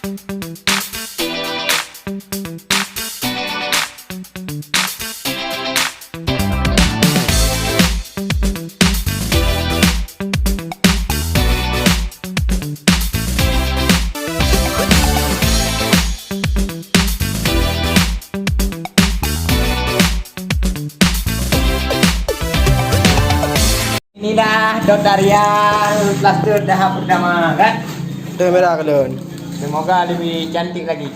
Inilah dot dari yang plaster tahap pertama kan? Dah merah kalian. Semoga lebih cantik lagi.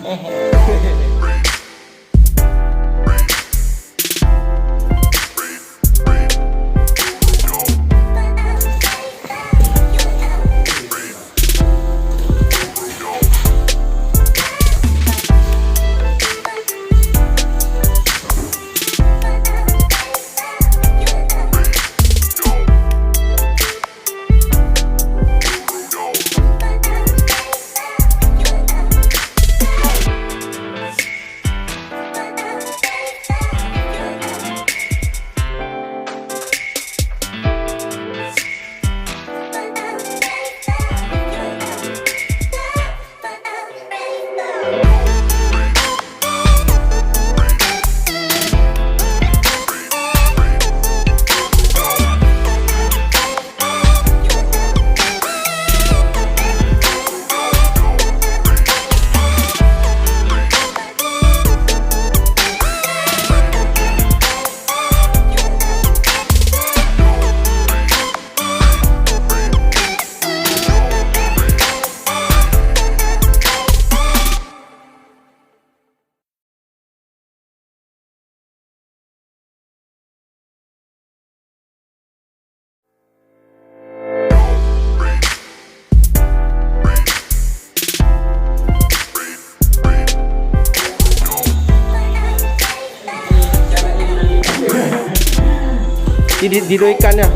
Didoikannya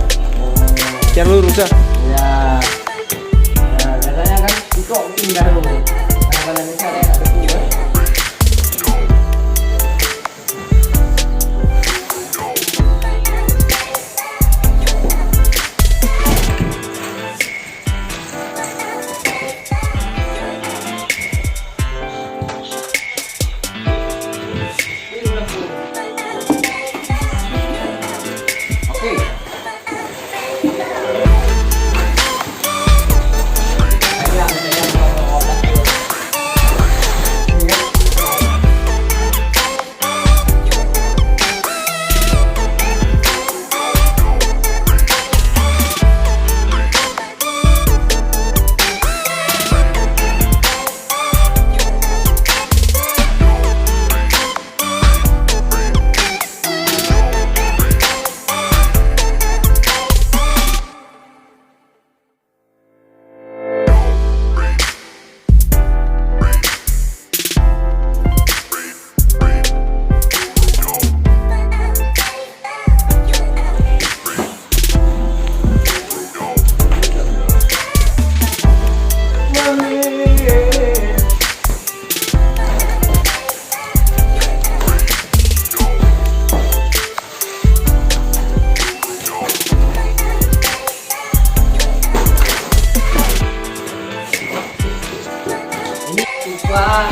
biar lurus ya. Ya. Nah, biasanya kan kok pindah dulu. Karena misalnya ada pindah.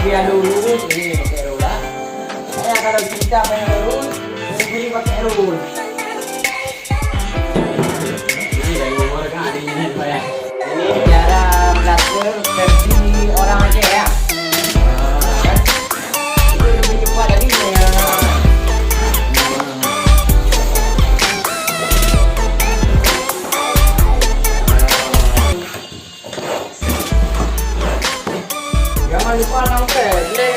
Biar lurus ini pakai roller. Saya kalau kita pengen lurus, ini pakai roller. Ini dari umur kan ada ini Pak ya. Ini cara plaster versi orang Aceh ya. Kan? Itu lebih cepat dari ini ya. Jangan lupa nongkrong.